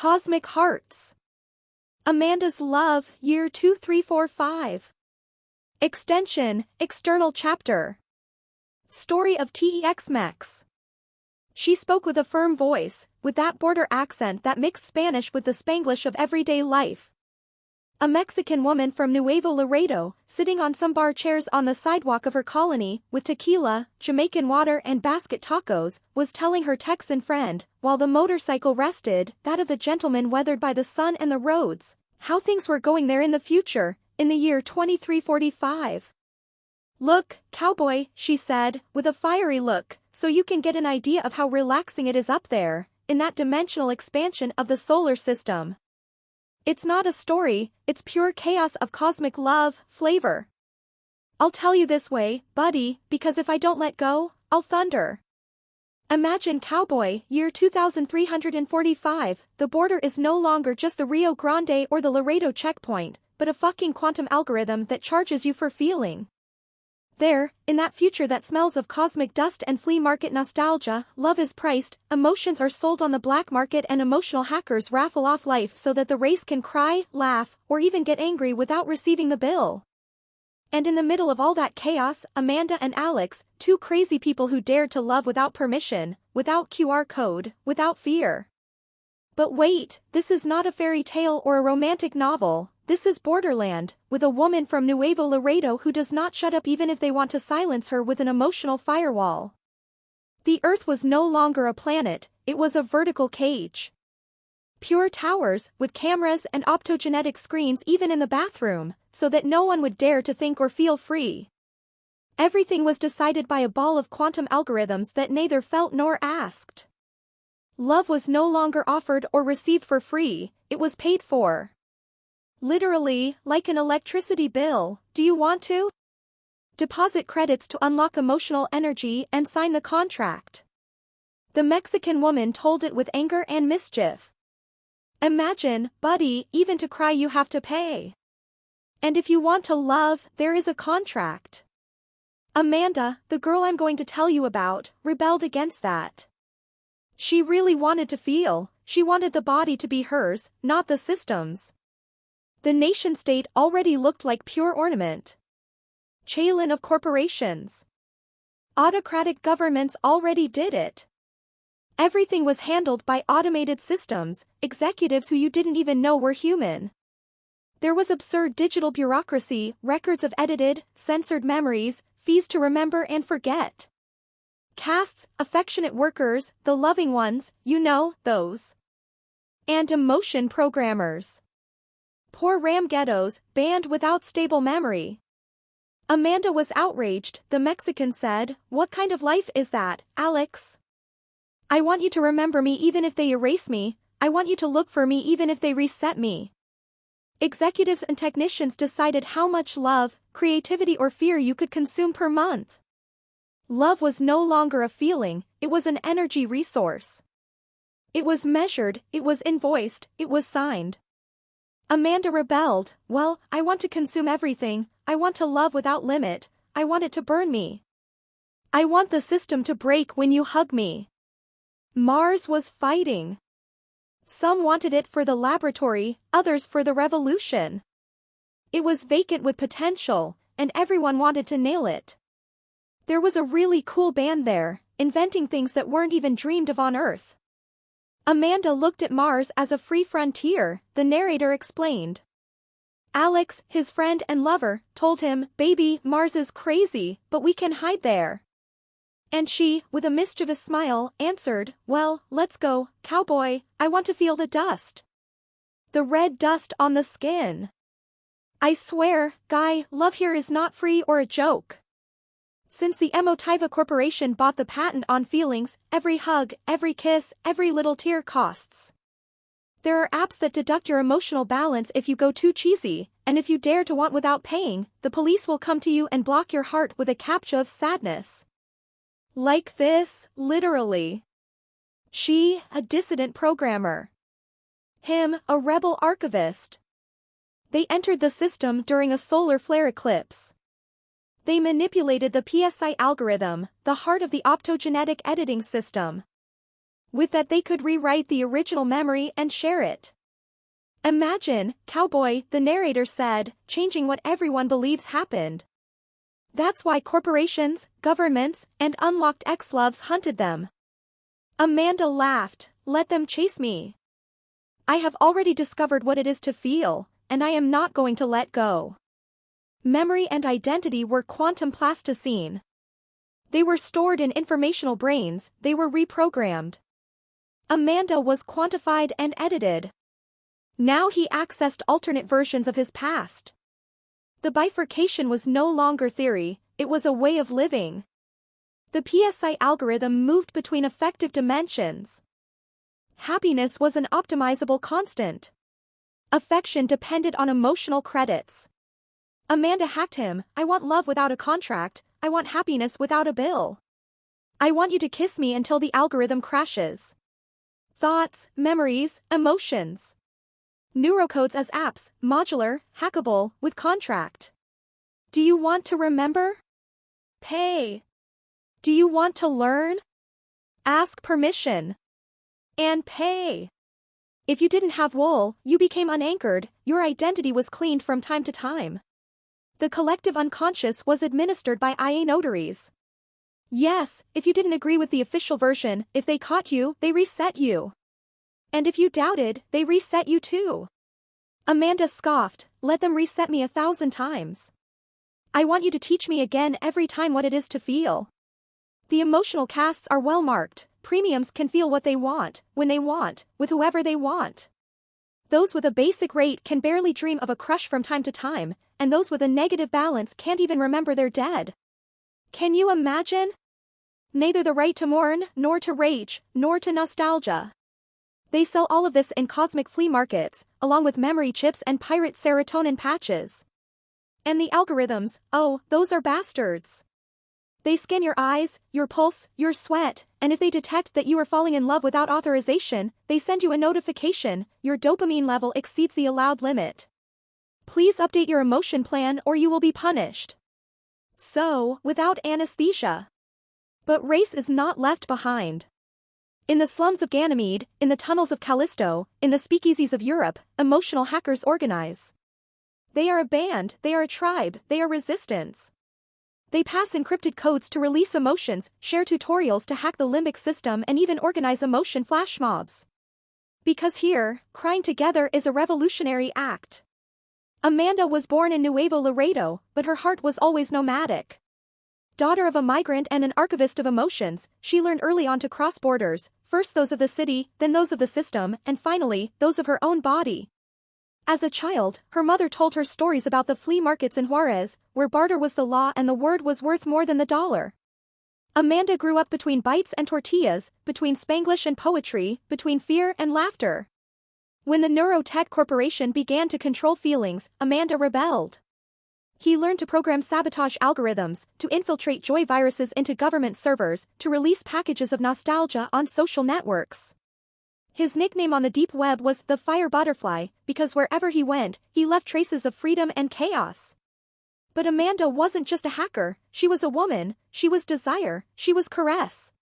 Cosmic Hearts. Amanda's Love, Year 2345. Extension, External Chapter. Story of Tex-Mex. She spoke with a firm voice, with that border accent that mixed Spanish with the Spanglish of everyday life. A Mexican woman from Nuevo Laredo, sitting on some bar chairs on the sidewalk of her colony, with tequila, Jamaican water and basket tacos, was telling her Texan friend, while the motorcycle rested, that of the gentleman weathered by the sun and the roads, how things were going there in the future, in the year 2345. "Look, cowboy," she said, with a fiery look, "so you can get an idea of how relaxing it is up there, in that dimensional expansion of the solar system. It's not a story, it's pure chaos of cosmic love, flavor. I'll tell you this way, buddy, because if I don't let go, I'll thunder. Imagine cowboy, year 2345, the border is no longer just the Rio Grande or the Laredo checkpoint, but a fucking quantum algorithm that charges you for feeling. There, in that future that smells of cosmic dust and flea market nostalgia, love is priced, emotions are sold on the black market and emotional hackers raffle off life so that the race can cry, laugh, or even get angry without receiving the bill. And in the middle of all that chaos, Amanda and Alex, two crazy people who dared to love without permission, without QR code, without fear. But wait, this is not a fairy tale or a romantic novel. This is Borderland, with a woman from Nuevo Laredo who does not shut up even if they want to silence her with an emotional firewall. The Earth was no longer a planet, it was a vertical cage. Pure towers, with cameras and optogenetic screens even in the bathroom, so that no one would dare to think or feel free. Everything was decided by a ball of quantum algorithms that neither felt nor asked. Love was no longer offered or received for free, it was paid for. Literally, like an electricity bill. Do you want to? Deposit credits to unlock emotional energy and sign the contract. The Mexican woman told it with anger and mischief. Imagine, buddy, even to cry you have to pay. And if you want to love, there is a contract. Amanda, the girl I'm going to tell you about, rebelled against that. She really wanted to feel, she wanted the body to be hers, not the system's. The nation-state already looked like pure ornament. Challen of corporations. Autocratic governments already did it. Everything was handled by automated systems, executives who you didn't even know were human. There was absurd digital bureaucracy, records of edited, censored memories, fees to remember and forget. Castes, affectionate workers, the loving ones, you know, those. And emotion programmers. Poor RAM ghettos, banned without stable memory. Amanda was outraged, the Mexican said, "What kind of life is that, Alex? I want you to remember me even if they erase me, I want you to look for me even if they reset me." Executives and technicians decided how much love, creativity or fear you could consume per month. Love was no longer a feeling, it was an energy resource. It was measured, it was invoiced, it was signed. Amanda rebelled. "Well, I want to consume everything, I want to love without limit, I want it to burn me. I want the system to break when you hug me." Mars was fighting. Some wanted it for the laboratory, others for the revolution. It was vacant with potential, and everyone wanted to nail it. There was a really cool band there, inventing things that weren't even dreamed of on Earth. Amanda looked at Mars as a free frontier, the narrator explained. Alex, his friend and lover, told him, "Baby, Mars is crazy, but we can hide there." And she, with a mischievous smile, answered, "Well, let's go, cowboy, I want to feel the dust. The red dust on the skin. I swear, guy, love here is not free or a joke. Since the Emotiva Corporation bought the patent on feelings, every hug, every kiss, every little tear costs. There are apps that deduct your emotional balance if you go too cheesy, and if you dare to want without paying, the police will come to you and block your heart with a captcha of sadness. Like this, literally. She, a dissident programmer. Him, a rebel archivist. They entered the system during a solar flare eclipse. They manipulated the PSI algorithm, the heart of the optogenetic editing system. With that they could rewrite the original memory and share it. Imagine, cowboy, the narrator said, changing what everyone believes happened. That's why corporations, governments, and unlocked ex-loves hunted them. Amanda laughed, let them chase me. I have already discovered what it is to feel, and I am not going to let go. Memory and identity were quantum plasticine. They were stored in informational brains, they were reprogrammed. Amanda was quantified and edited. Now he accessed alternate versions of his past. The bifurcation was no longer theory, it was a way of living. The PSI algorithm moved between effective dimensions. Happiness was an optimizable constant. Affection depended on emotional credits. Amanda hacked him, I want love without a contract, I want happiness without a bill. I want you to kiss me until the algorithm crashes. Thoughts, memories, emotions. Neurocodes as apps, modular, hackable, with contract. Do you want to remember? Pay. Do you want to learn? Ask permission. And pay. If you didn't have wool, you became unanchored, your identity was cleaned from time to time. The collective unconscious was administered by IA notaries. Yes, if you didn't agree with the official version, if they caught you, they reset you. And if you doubted, they reset you too. Amanda scoffed, let them reset me 1,000 times. I want you to teach me again every time what it is to feel. The emotional casts are well marked, premiums can feel what they want, when they want, with whoever they want. Those with a basic rate can barely dream of a crush from time to time, and those with a negative balance can't even remember they're dead. Can you imagine? Neither the right to mourn, nor to rage, nor to nostalgia. They sell all of this in cosmic flea markets, along with memory chips and pirate serotonin patches. And the algorithms, oh, those are bastards. They scan your eyes, your pulse, your sweat, and if they detect that you are falling in love without authorization, they send you a notification, your dopamine level exceeds the allowed limit. Please update your emotion plan or you will be punished. So, without anesthesia. But race is not left behind. In the slums of Ganymede, in the tunnels of Callisto, in the speakeasies of Europe, emotional hackers organize. They are a band, they are a tribe, they are resistance. They pass encrypted codes to release emotions, share tutorials to hack the limbic system and even organize emotion flash mobs. Because here, crying together is a revolutionary act. Amanda was born in Nuevo Laredo, but her heart was always nomadic. Daughter of a migrant and an archivist of emotions, she learned early on to cross borders, first those of the city, then those of the system, and finally, those of her own body. As a child, her mother told her stories about the flea markets in Juarez, where barter was the law and the word was worth more than the dollar. Amanda grew up between bites and tortillas, between Spanglish and poetry, between fear and laughter. When the Neurotech Corporation began to control feelings, Amanda rebelled. He learned to program sabotage algorithms, to infiltrate joy viruses into government servers, to release packages of nostalgia on social networks. His nickname on the deep web was the Fire Butterfly, because wherever he went, he left traces of freedom and chaos. But Amanda wasn't just a hacker, she was a woman, she was desire, she was caress.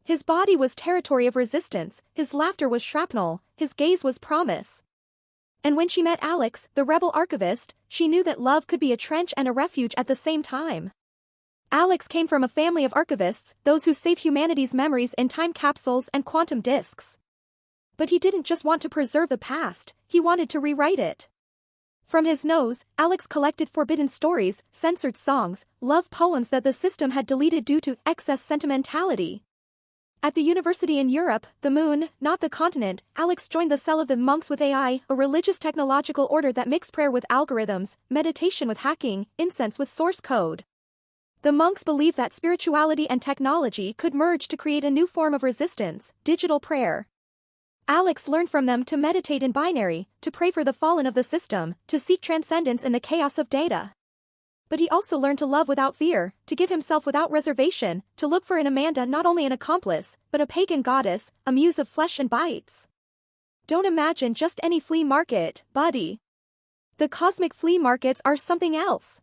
His body was territory of resistance, his laughter was shrapnel, his gaze was promise. And when she met Alex, the rebel archivist, she knew that love could be a trench and a refuge at the same time. Alex came from a family of archivists, those who save humanity's memories in time capsules and quantum disks. But he didn't just want to preserve the past, he wanted to rewrite it. From his nose, Alex collected forbidden stories, censored songs, love poems that the system had deleted due to excess sentimentality. At the university in Europe, the moon, not the continent, Alex joined the cell of the monks with AI, a religious technological order that mixed prayer with algorithms, meditation with hacking, incense with source code. The monks believed that spirituality and technology could merge to create a new form of resistance, digital prayer. Alex learned from them to meditate in binary, to pray for the fallen of the system, to seek transcendence in the chaos of data. But he also learned to love without fear, to give himself without reservation, to look for in Amanda not only an accomplice, but a pagan goddess, a muse of flesh and bites. Don't imagine just any flea market, buddy. The cosmic flea markets are something else.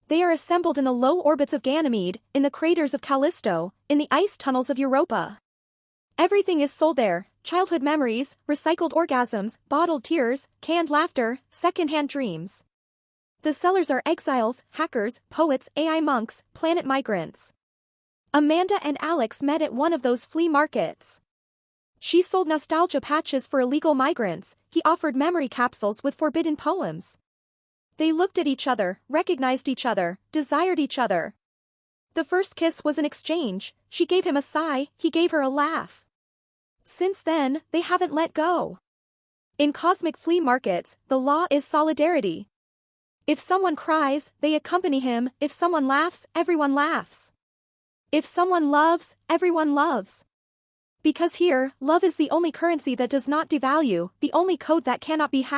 They are assembled in the low orbits of Ganymede, in the craters of Callisto, in the ice tunnels of Europa. Everything is sold there: childhood memories, recycled orgasms, bottled tears, canned laughter, secondhand dreams. The sellers are exiles, hackers, poets, AI monks, planet migrants. Amanda and Alex met at one of those flea markets. She sold nostalgia patches for illegal migrants, he offered memory capsules with forbidden poems. They looked at each other, recognized each other, desired each other. The first kiss was an exchange: she gave him a sigh, he gave her a laugh. Since then, they haven't let go. In cosmic flea markets, the law is solidarity. If someone cries, they accompany him; if someone laughs, everyone laughs. If someone loves, everyone loves. Because here, love is the only currency that does not devalue, the only code that cannot be hacked.